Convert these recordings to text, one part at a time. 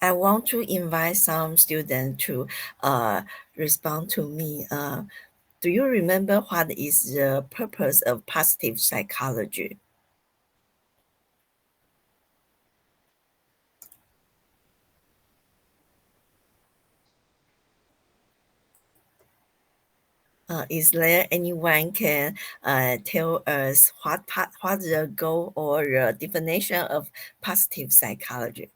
I want to invite some students to respond to me. Do you remember what is the purpose of positive psychology? Is there anyone can tell us what the goal or the definition of positive psychology?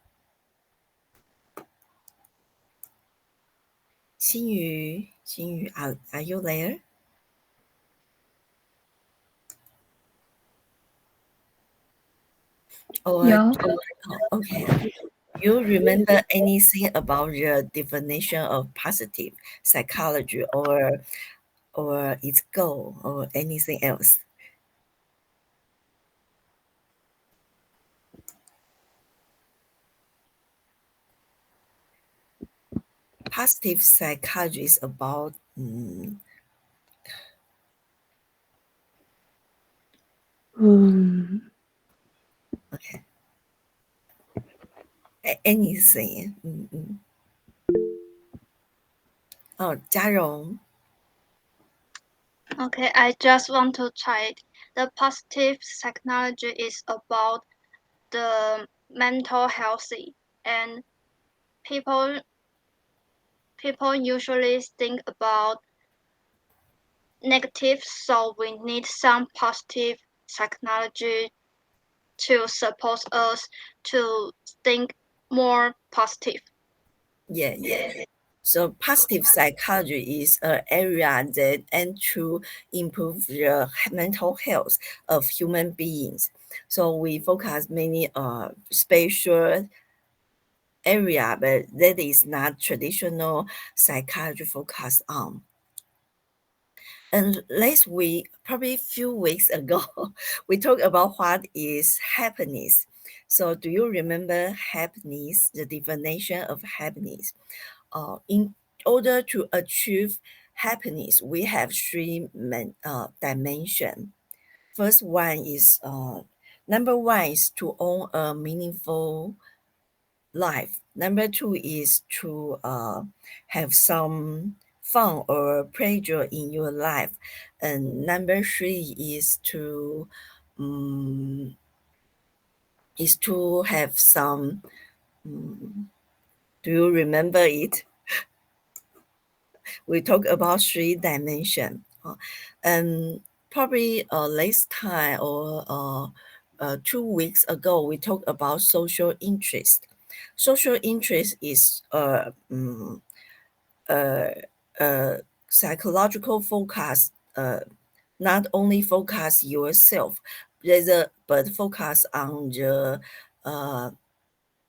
心宇, are you there? Or, 有 okay. You remember anything about the definition of positive psychology or its goal or anything else? Positive psychology is about okay, anything. 嘉荣. Okay, I just want to try it. The positive psychology is about the mental healthy, and people usually think about negative, so we need some positive psychology to support us to think more positive. Yeah. So positive psychology is an area that aims to improve the mental health of human beings. So we focus many spatial area, but that is not traditional psychology focus on. And last week, probably a few weeks ago, we talked about what is happiness. So do you remember happiness, the definition of happiness? In order to achieve happiness, we have three dimensions. First one is number one is to own a meaningful life. Number two is to have some fun or pleasure in your life, and number three is to have some. Do you remember it? We talk about three dimension. And probably last time or 2 weeks ago, we talked about social interest. Social interest is psychological focus, not only focus yourself, but focus on the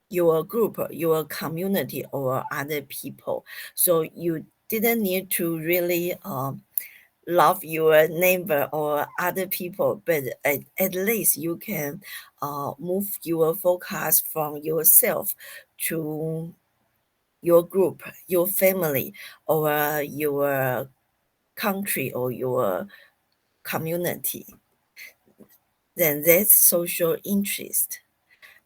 your group, your community, or other people. So you didn't need to really love your neighbor or other people, but at least you can move your focus from yourself to your group, your family, or your country or your community. Then that's social interest.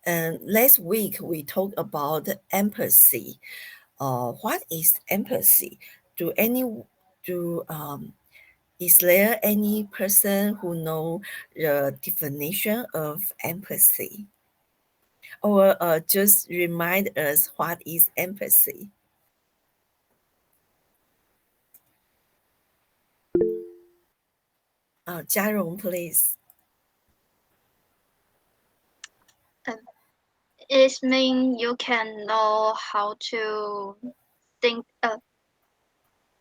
And last week we talked about empathy. What is empathy? Do any do Is there any person who know the definition of empathy? Or just remind us what is empathy? Jia Rong, please. It means you can know how to think,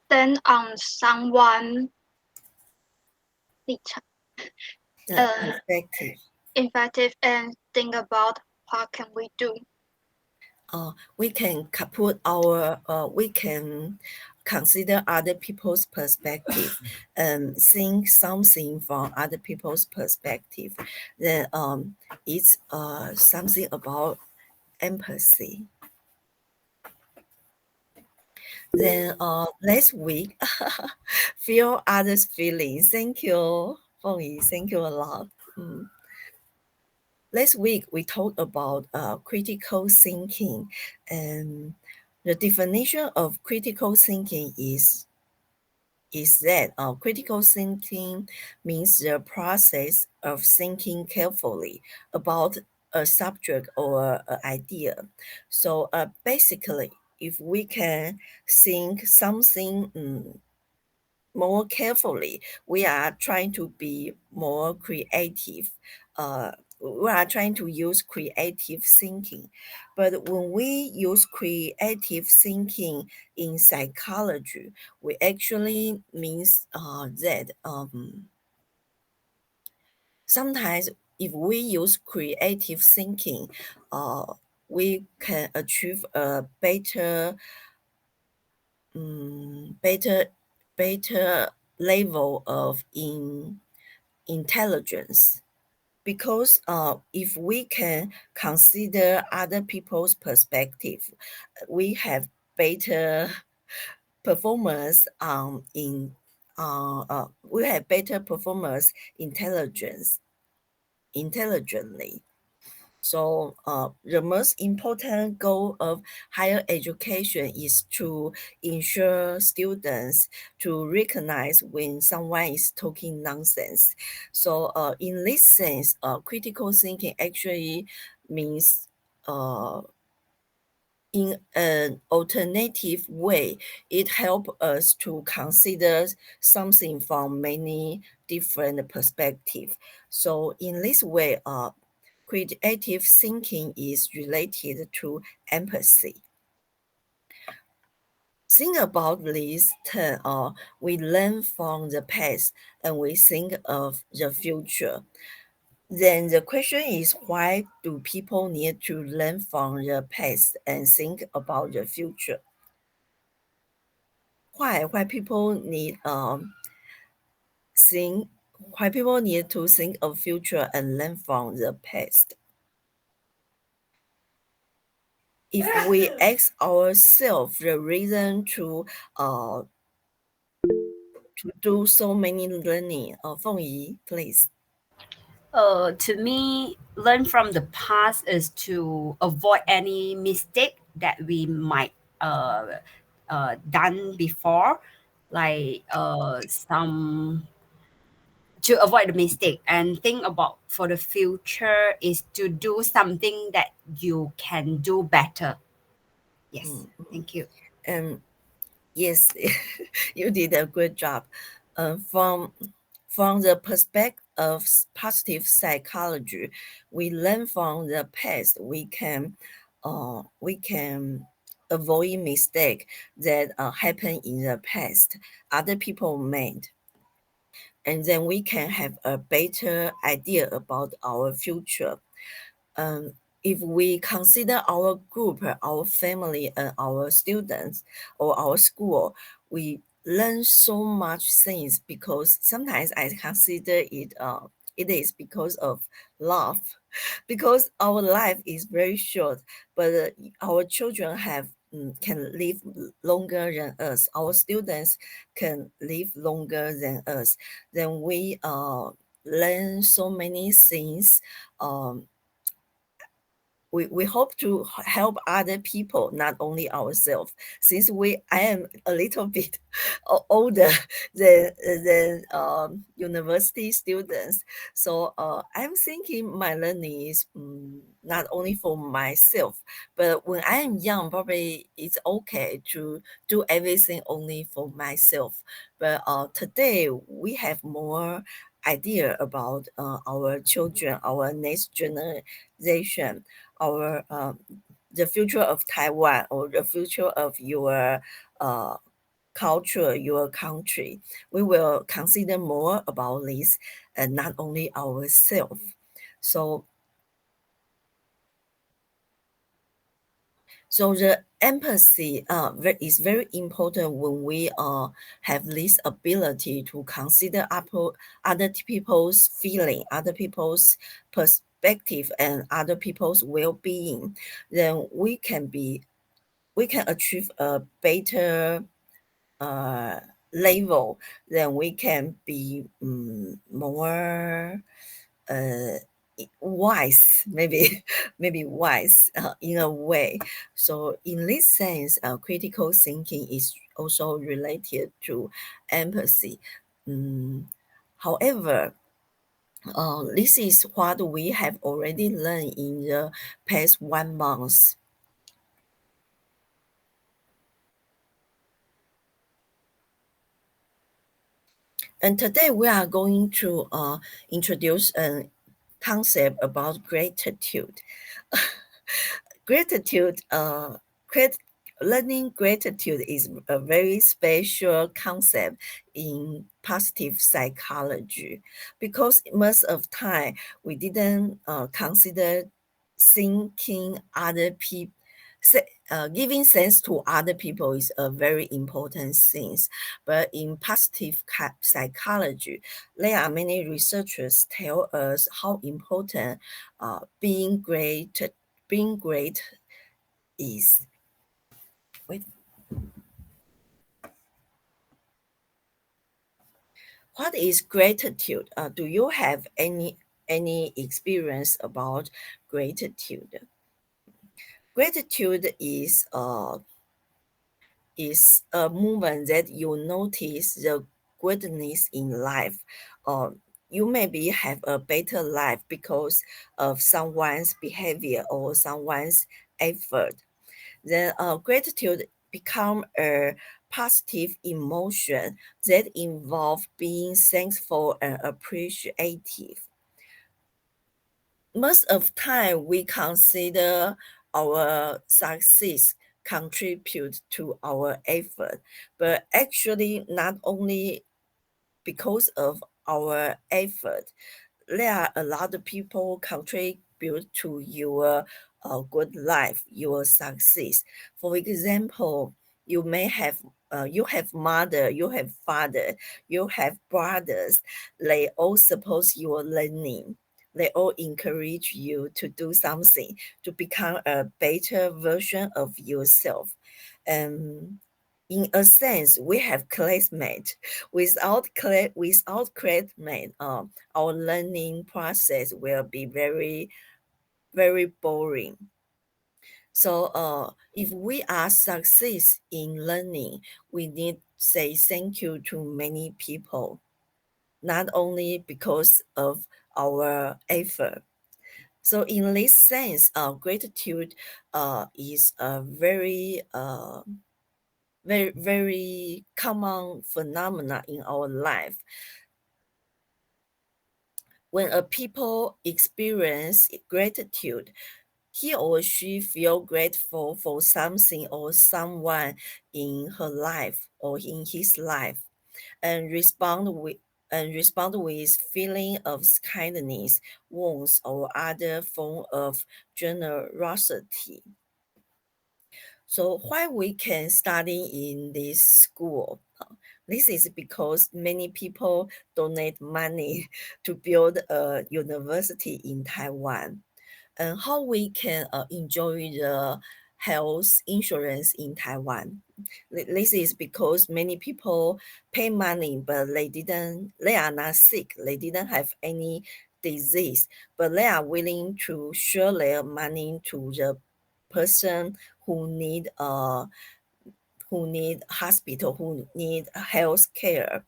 stand on someone Perspective. effective and think about what can we do. We can put our we can consider other people's perspective and think something from other people's perspective. Then it's something about empathy. Then last week, feel others' feelings. Thank you, Feng Yi. Thank you a lot. Last week we talked about critical thinking, and the definition of critical thinking is that critical thinking means the process of thinking carefully about a subject or an idea. So basically, if we can think something more carefully, we are trying to be more creative. We are trying to use creative thinking. But when we use creative thinking in psychology, we actually means that sometimes if we use creative thinking, uh, we can achieve a better better level of intelligence, because if we can consider other people's perspective, we have better performance in we have better performance intelligently. So the most important goal of higher education is to ensure students to recognize when someone is talking nonsense. So in this sense, critical thinking actually means in an alternative way, it helps us to consider something from many different perspectives. So in this way, creative thinking is related to empathy. Think about this term, we learn from the past and we think of the future. Then the question is, why do people need to learn from the past and think about the future? Why people need think why people need to think of future and learn from the past? If we ask ourselves the reason uh to do so many learning, Feng Yi, please. To me, learn from the past is to avoid any mistake that we might done before, like some to avoid the mistake and think about for the future is to do something that you can do better. Yes, Mm. thank you. And yes, you did a good job. From the perspective of positive psychology, we learn from the past. We can avoid mistake that happened in the past, other people made, and then we can have a better idea about our future. um, if we consider our group, our family, and our students or our school, we learn so much things, because sometimes I consider it is because of love, because our life is very short, but our children can live longer than us. Our students can live longer than us. Then we learn so many things. um, we hope to help other people, not only ourselves. Since I am a little bit older than university students, so I'm thinking my learning is not only for myself, but when I am young, probably it's okay to do everything only for myself. But today we have more idea about our children, our next generation, our the future of Taiwan, or the future of your uh, culture, your country. We will consider more about this, and not only ourselves. So, so the empathy is very important when we have this ability to consider other people's feeling, other people's perspective, and other people's well-being. Then we can achieve a better uh, level. Then we can be more uh, wise, maybe maybe wise in a way. So in this sense, critical thinking is also related to empathy. However, this is what we have already learned in the past 1 month. And today we are going to introduce a concept about gratitude. Gratitude, learning gratitude is a very special concept in positive psychology, because most of time we didn't consider thinking other people, giving sense to other people is a very important thing. But in positive psychology, there are many researchers tell us how important being great is. Wait. What is gratitude? Do you have any experience about gratitude? Gratitude is a moment that you notice the goodness in life. You maybe have a better life because of someone's behavior or someone's effort. Then gratitude become a positive emotion that involve being thankful and appreciative. Most of time we consider our success contribute to our effort, but actually not only because of our effort, there are a lot of people contribute to your good life, your success. For example, you may have you have mother, you have father, you have brothers. They all support your learning. They all encourage you to do something to become a better version of yourself. And in a sense, we have classmates. Without classmates, our learning process will be very, very boring. So if we are success in learning, we need say thank you to many people, not only because of our effort. So in this sense, gratitude is a very common phenomena in our life. When a people experience gratitude, he or she feel grateful for something or someone in her life or in his life, and respond with feeling of kindness, warmth, or other form of generosity. So why we can study in this school? This is because many people donate money to build a university in Taiwan. And how we can enjoy the health insurance in Taiwan. This is because many people pay money, but they are not sick. They didn't have any disease, but they are willing to share their money to the person who need hospital, who need health care.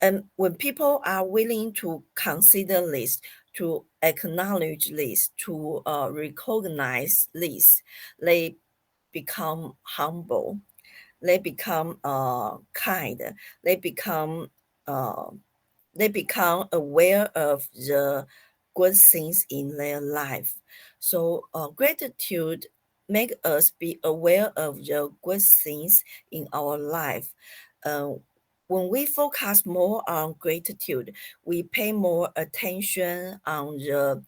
And when people are willing to consider this, to acknowledge this, to recognize this, they become humble, they become kind, they become uh, they become aware of the good things in their life. So gratitude make us be aware of the good things in our life. Uh, when we focus more on gratitude, we pay more attention on the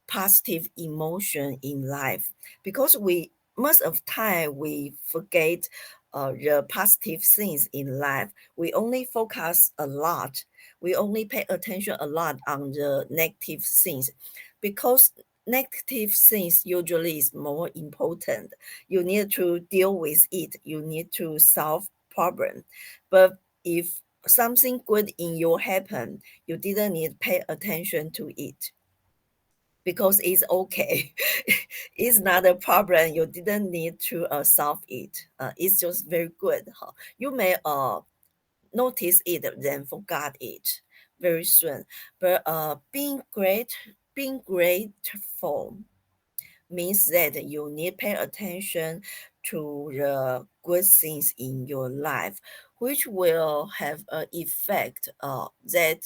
positive emotion in life, because we most of time we forget the positive things in life. We only focus a lot, we only pay attention a lot on the negative things, because negative things usually is more important. You need to deal with it, you need to solve problem. But if something good in you happen, you didn't need to pay attention to it. because it's okay. It's not a problem. You didn't need to solve it. It's just very good. You may notice it, then forgot it very soon. But being grateful means that you need pay attention to the good things in your life, which will have an effect that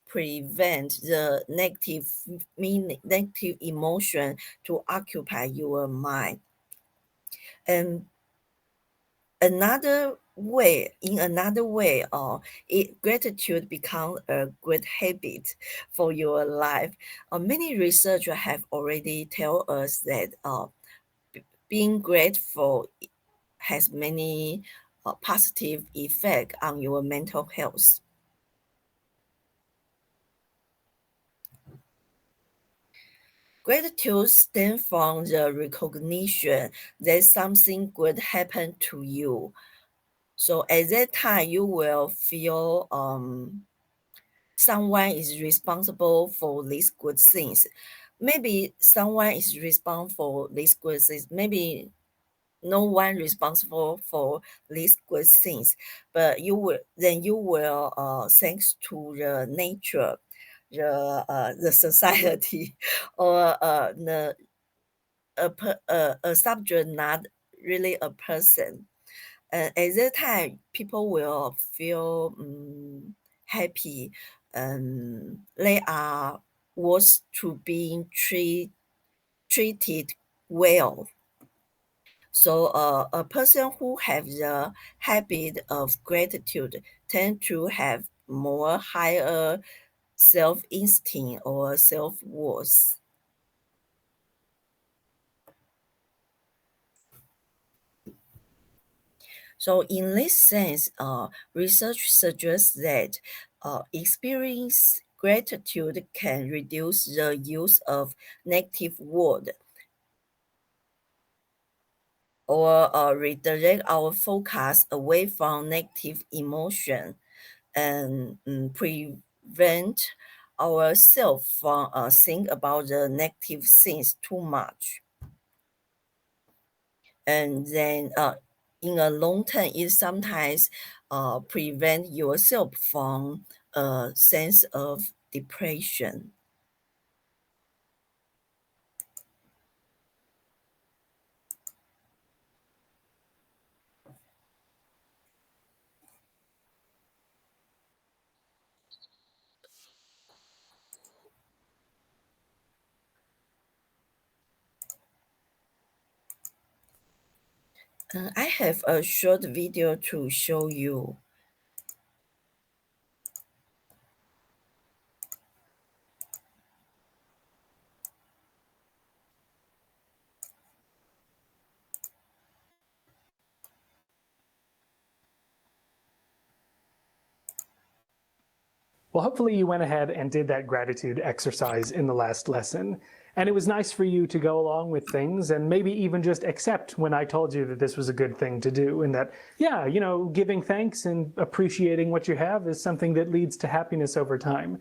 prevent the negative emotion to occupy your mind. And another way, gratitude becomes a good habit for your life. Many researchers have already tell us that being grateful has many positive effect on your mental health. Gratitude stems from the recognition that something good happened to you. So at that time, you will feel someone is responsible for these good things. Maybe someone is responsible for these good things. Maybe no one responsible for these good things, but you will thanks to the nature, the society, or a subject, not really a person. At that time, people will feel happy. They are worth to being treated well. So a person who have the habit of gratitude tend to have more higher self-esteem or self-worth. So in this sense, research suggests that experience gratitude can reduce the use of negative word or redirect our focus away from negative emotion and prevent ourselves from think about the negative things too much. And then in a long term, it sometimes prevent yourself from a sense of depression. I have a short video to show you. Well, hopefully you went ahead and did that gratitude exercise in the last lesson. And it was nice for you to go along with things and maybe even just accept when I told you that this was a good thing to do and that, yeah, you know, giving thanks and appreciating what you have is something that leads to happiness over time.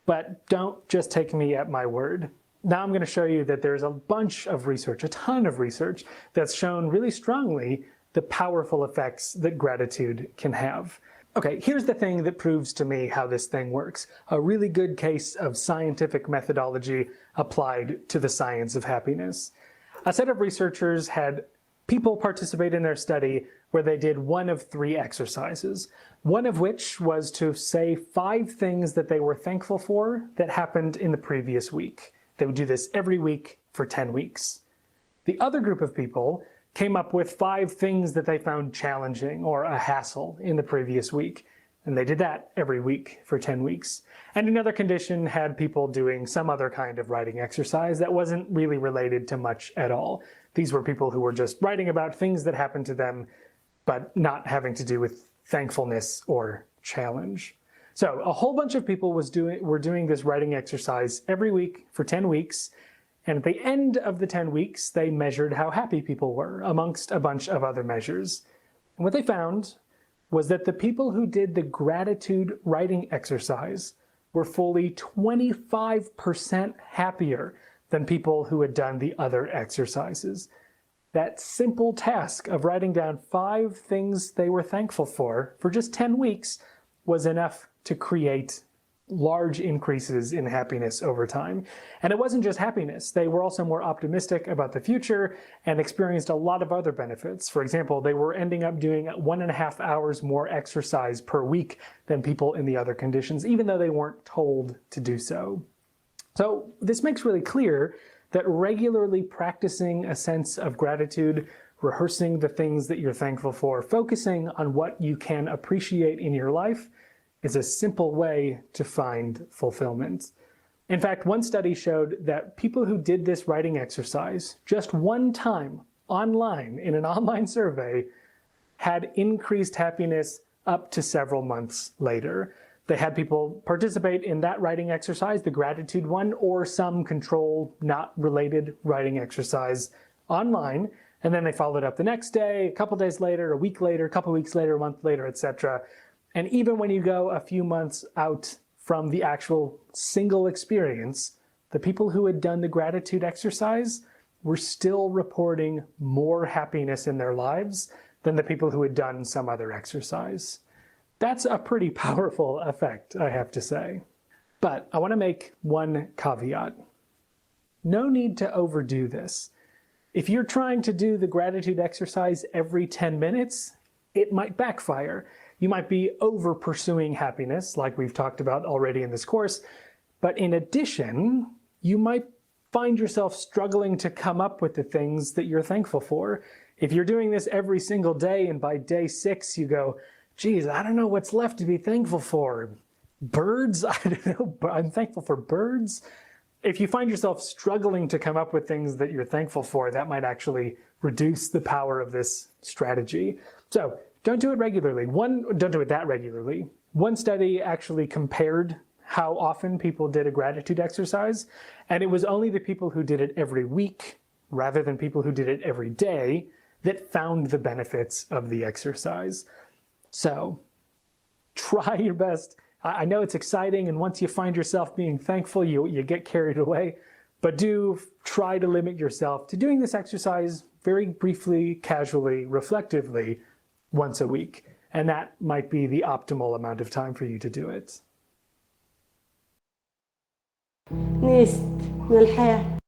But don't just take me at my word. Now I'm going to show you that there's a bunch of research, a ton of research, that's shown really strongly the powerful effects that gratitude can have. Okay, here's the thing that proves to me how this thing works. A really good case of scientific methodology applied to the science of happiness. A set of researchers had people participate in their study where they did one of 3 exercises, one of which was to say 5 things that they were thankful for that happened in the previous week. They would do this every week for 10 weeks. The other group of people came up with 5 things that they found challenging or a hassle in the previous week. And they did that every week for 10 weeks. And another condition had people doing some other kind of writing exercise that wasn't really related to much at all. These were people who were just writing about things that happened to them, but not having to do with thankfulness or challenge. So a whole bunch of people were doing this writing exercise every week for 10 weeks. And at the end of the 10 weeks, they measured how happy people were, amongst a bunch of other measures. And what they found was that the people who did the gratitude writing exercise were fully 25% happier than people who had done the other exercises. That simple task of writing down 5 things they were thankful for just 10 weeks was enough to create large increases in happiness over time. And it wasn't just happiness. They were also more optimistic about the future and experienced a lot of other benefits. For example, they were ending up doing 1.5 hours more exercise per week than people in the other conditions, even though they weren't told to do so. So this makes really clear that regularly practicing a sense of gratitude, rehearsing the things that you're thankful for, focusing on what you can appreciate in your life is a simple way to find fulfillment. In fact, one study showed that people who did this writing exercise just one time online in an online survey had increased happiness up to several months later. They had people participate in that writing exercise, the gratitude one, or some control not related writing exercise online. And then they followed up the next day, a couple days later, a week later, a couple weeks later, a month later, etc. And even when you go a few months out from the actual single experience, the people who had done the gratitude exercise were still reporting more happiness in their lives than the people who had done some other exercise. That's a pretty powerful effect, I have to say. But I want to make one caveat. No need to overdo this. If you're trying to do the gratitude exercise every 10 minutes, it might backfire. You might be over pursuing happiness, like we've talked about already in this course. But in addition, you might find yourself struggling to come up with the things that you're thankful for. If you're doing this every single day and by day 6 you go, geez, I don't know what's left to be thankful for. Birds? I don't know, I'm thankful for birds. If you find yourself struggling to come up with things that you're thankful for, that might actually reduce the power of this strategy. So don't do it regularly. Don't do it that regularly. One study actually compared how often people did a gratitude exercise, and it was only the people who did it every week, rather than people who did it every day, that found the benefits of the exercise. So try your best. I know it's exciting, and once you find yourself being thankful, you get carried away. But do try to limit yourself to doing this exercise very briefly, casually, reflectively, once a week. And that might be the optimal amount of time for you to do it. نست من الحياة.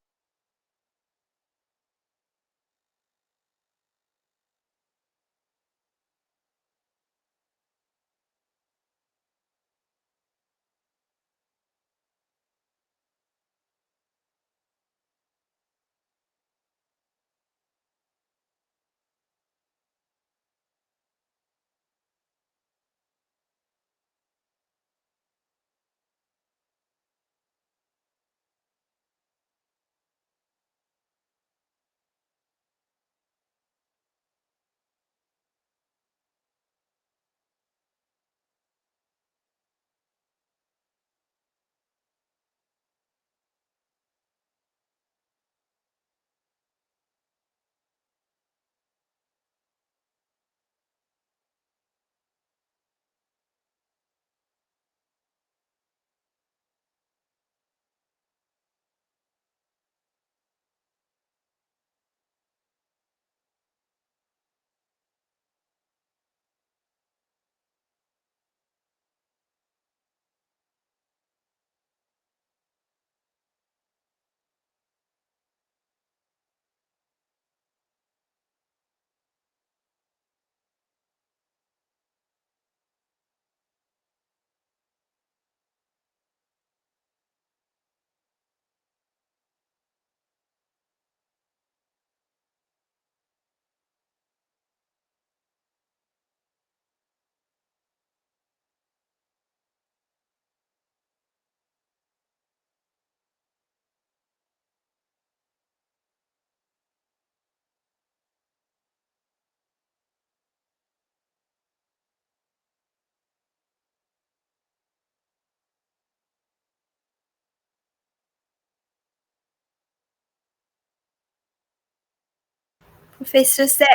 Professor said,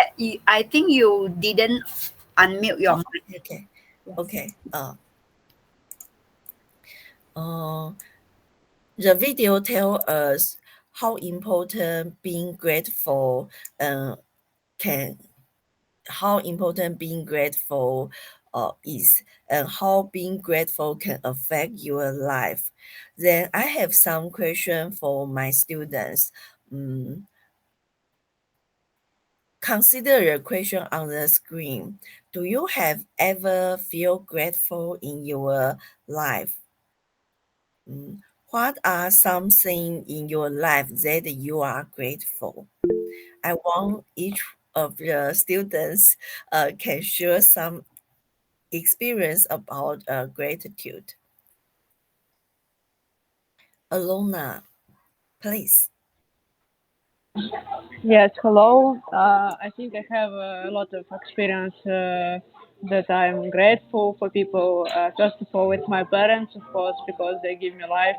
I think you didn't unmute your mic. Okay. The video tells us how important being grateful can how important being grateful is, and how being grateful can affect your life. Then I have some question for my students. Consider the question on the screen. Do you have ever feel grateful in your life? What are some things in your life that you are grateful? I want each of the students can share some experience about gratitude. Alona, please. Yes, hello. I think I have a lot of experience that I'm grateful for people. First of all, with my parents, of course, because they give me life.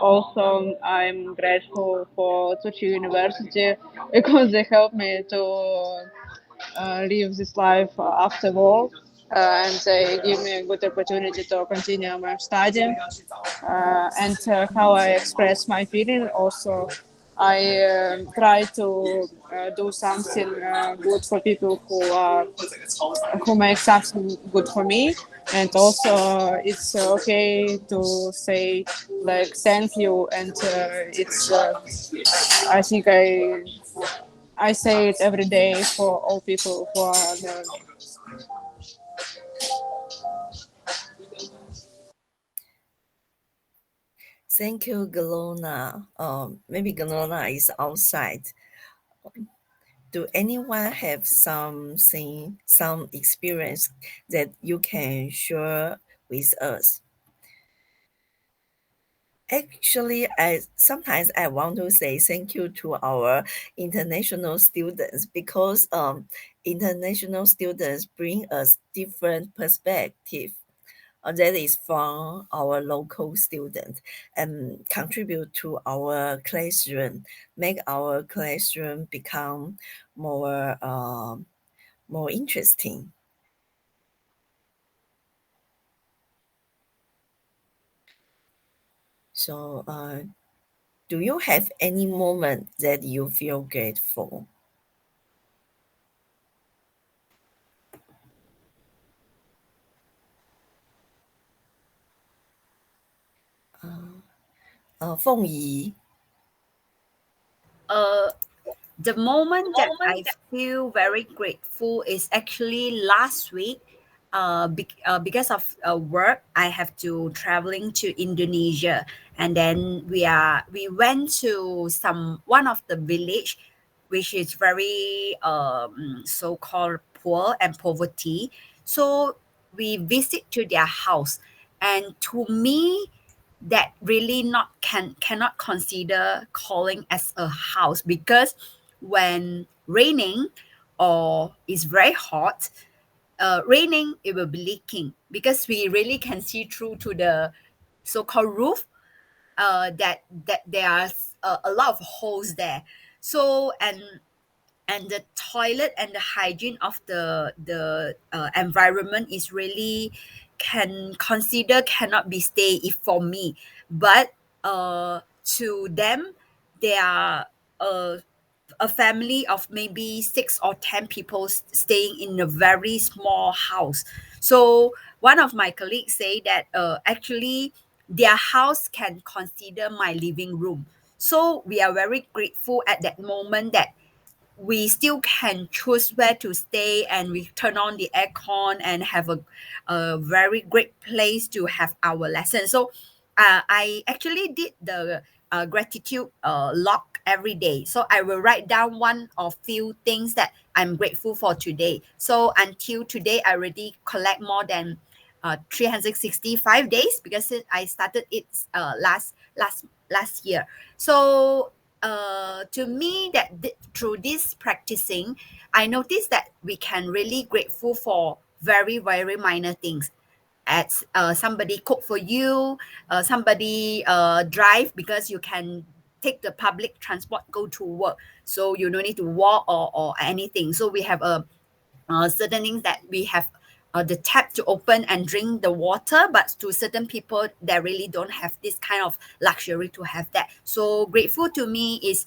Also, I'm grateful for Tokyo University because they helped me to live this life after war. And they give me a good opportunity to continue my study. And how I express my feeling also. I try to do something good for people who make something good for me, and also it's okay to say like thank you, and it's I think I say it every day for all people who are there. Thank you, Galona. Maybe Galona is outside. Do anyone have something, some experience that you can share with us? Actually, I sometimes I want to say thank you to our international students, because international students bring us different perspective that is from our local students, and contribute to our classroom, make our classroom become more interesting. So, do you have any moment that you feel grateful? Feng Yi. The moment that I feel very grateful is actually last week. Because of work, I have to traveling to Indonesia, and then we went to one of the village, which is very so called poor and poverty. So we visit to their house, and to me, that really not cannot consider calling as a house, because when raining or it's very hot, raining, it will be leaking, because we really can see through to the so-called roof, that there are a lot of holes there. So and the toilet and the hygiene of the environment is really can consider cannot be stay if for me, but to them, they are uh, a family of maybe 6 or 10 people staying in a very small house. So one of my colleagues say that actually their house can consider my living room. So we are very grateful at that moment that we still can choose where to stay, and we turn on the aircon and have a very great place to have our lesson. So I actually did the gratitude log every day. So I will write down one or few things that I'm grateful for today. So until today, I already collect more than 365 days, because I started it last year. So to me, that through this practicing, I noticed that we can really grateful for very very minor things. As somebody cook for you, somebody drive, because you can take the public transport go to work, so you don't need to walk or anything. So we have certain things that we have the tap to open and drink the water, but to certain people that really don't have this kind of luxury to have that. So grateful to me is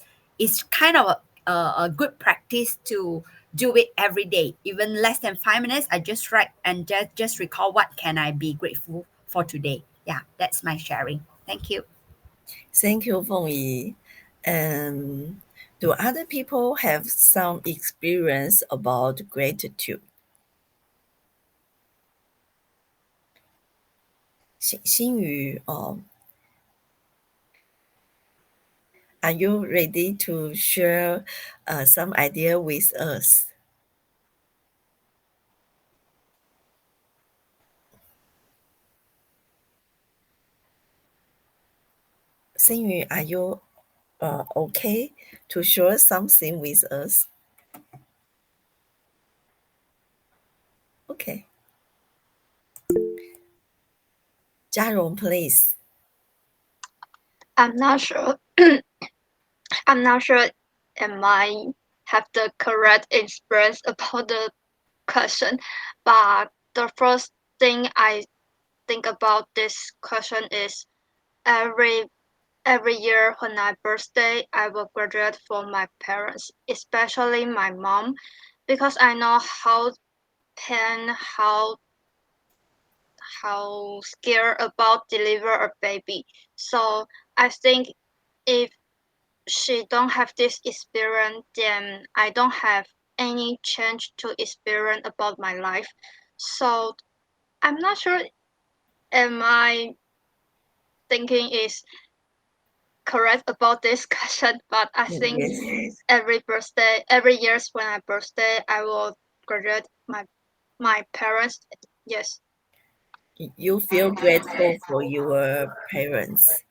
kind of a good practice to do it every day, even less than 5 minutes. I just write and just recall what can I be grateful for today. Yeah, that's my sharing. Thank you. Thank you, Feng Yi. Do other people have some experience about gratitude? Xinyu, are you ready to share some idea with us? Xinyu, are you okay to share something with us? Okay. Jiarong, please. I'm not sure. I'm not sure am I have the correct experience about the question, but the first thing I think about this question is every every year when I birthday, I will graduate from my parents, especially my mom, because I know how pain, how scared about deliver a baby. So I think if she don't have this experience, then I don't have any change to experience about my life. So I'm not sure am I thinking is correct about this question, but I think Yes. every years when I birthday, I will graduate my parents. Yes. You feel grateful for your parents.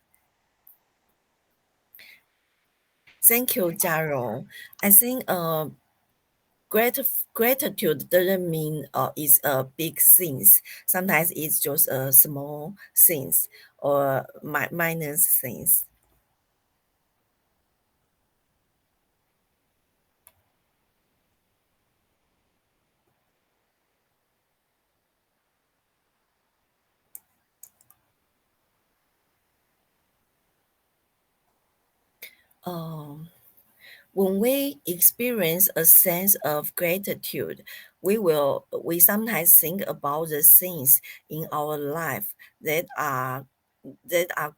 Thank you, Jiarong. I think gratitude doesn't mean it's a big things. Sometimes it's just a small things or minor things. Um, when we experience a sense of gratitude, we sometimes think about the things in our life that are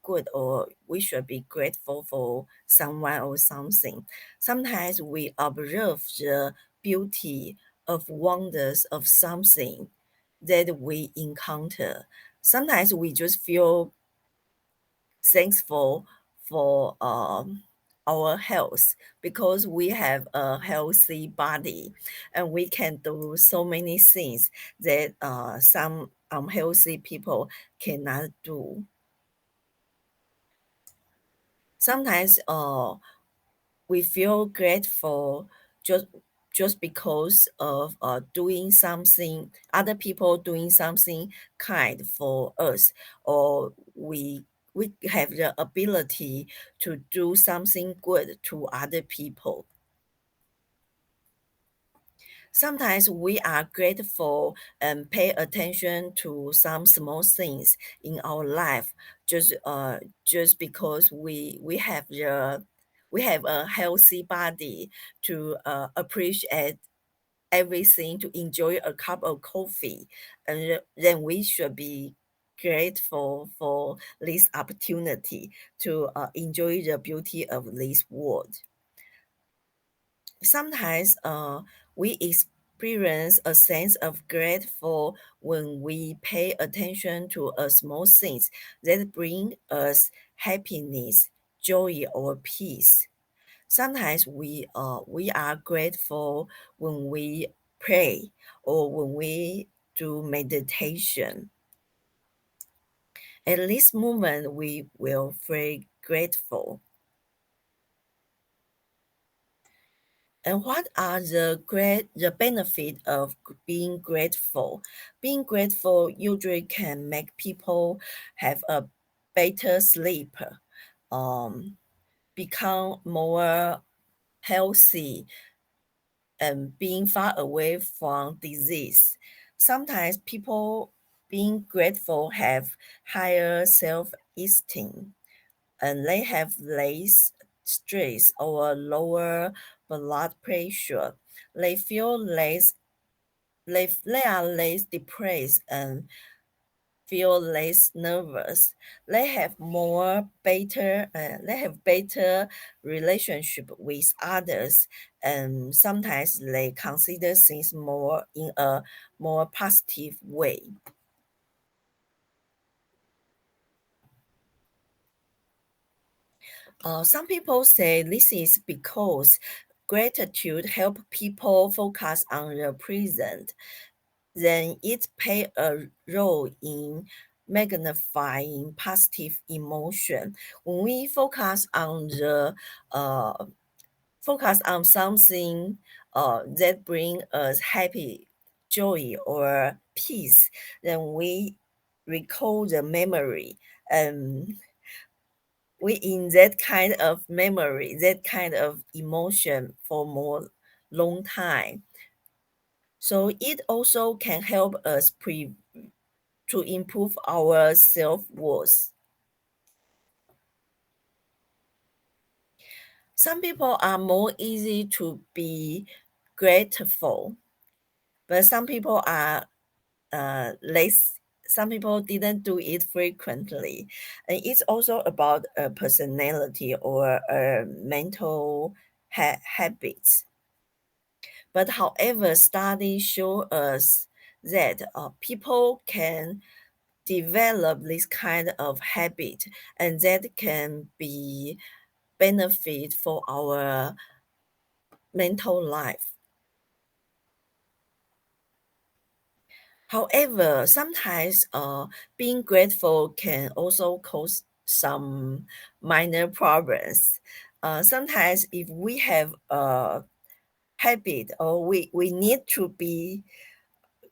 good, or we should be grateful for someone or something. Sometimes we observe the beauty of wonders of something that we encounter. Sometimes we just feel thankful for our health because we have a healthy body and we can do so many things that some unhealthy people cannot do. Sometimes we feel grateful just just because of doing something, other people doing something kind for us, or we have the ability to do something good to other people. Sometimes we are grateful and pay attention to some small things in our life just because we have a healthy body to appreciate everything, to enjoy a cup of coffee, and then we should be grateful for this opportunity to enjoy the beauty of this world. Sometimes we experience a sense of grateful when we pay attention to a small things that bring us happiness, joy, or peace. Sometimes we are grateful when we pray or when we do meditation. At this moment, we will feel grateful. And what are the benefit of being grateful? Being grateful usually can make people have a better sleep, um, become more healthy, and being far away from disease. Sometimes people being grateful have higher self-esteem and they have less stress or lower blood pressure. They feel less they are less depressed and feel less nervous. They have better relationship with others, and sometimes they consider things more in a more positive way. Some people say this is because gratitude help people focus on the present. Then it play a role in magnifying positive emotion. When we uh, focus on something that bring us happy, joy, or peace, then we recall the memory, and we in that kind of memory, that kind of emotion for more long time. So it also can help us to improve our self-worth. Some people are more easy to be grateful, but some people are less. Some people didn't do it frequently, and it's also about a personality or a mental habits. But however, studies show us that people can develop this kind of habit, and that can be benefit for our mental life. However, sometimes being grateful can also cause some minor problems. Sometimes if we have a habit or we need to be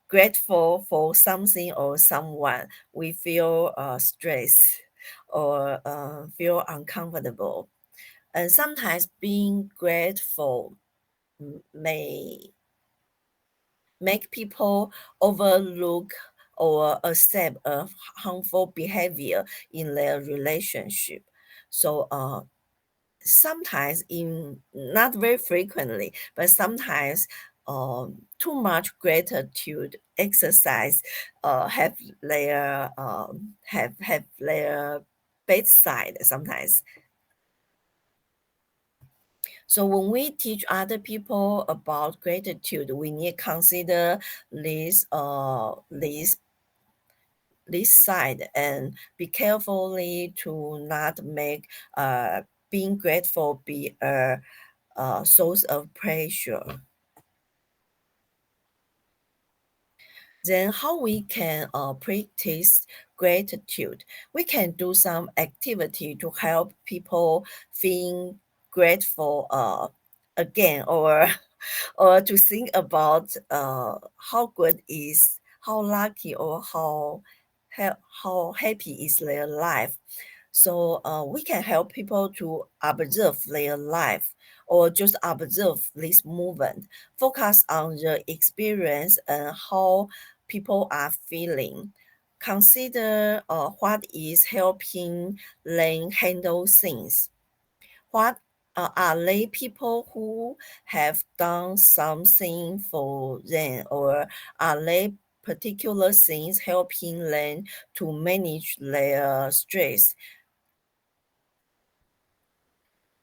grateful for something or someone, we feel stressed or feel uncomfortable. And sometimes being grateful may make people overlook or accept a harmful behavior in their relationship. So sometimes, in not very frequently, but sometimes too much gratitude exercise have their bad side sometimes. So when we teach other people about gratitude, we need to consider this side and be carefully to not make being grateful be a source of pressure. Then how we can practice gratitude? We can do some activity to help people feeling grateful again, or or to think about how good is, how lucky, or how happy is their life. So we can help people to observe their life or just observe this movement, focus on the experience and how people are feeling. Consider what is helping them handle things. What are they people who have done something for them, or are they particular things helping them to manage their stress?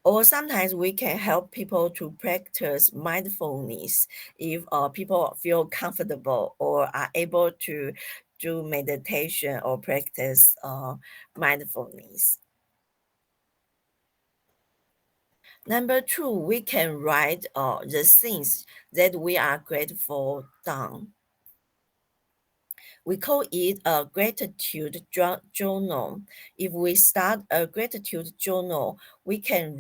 Or sometimes we can help people to practice mindfulness if people feel comfortable or are able to do meditation or practice mindfulness. Number two, we can write the things that we are grateful down. We call it a gratitude journal. If we start a gratitude journal, we can write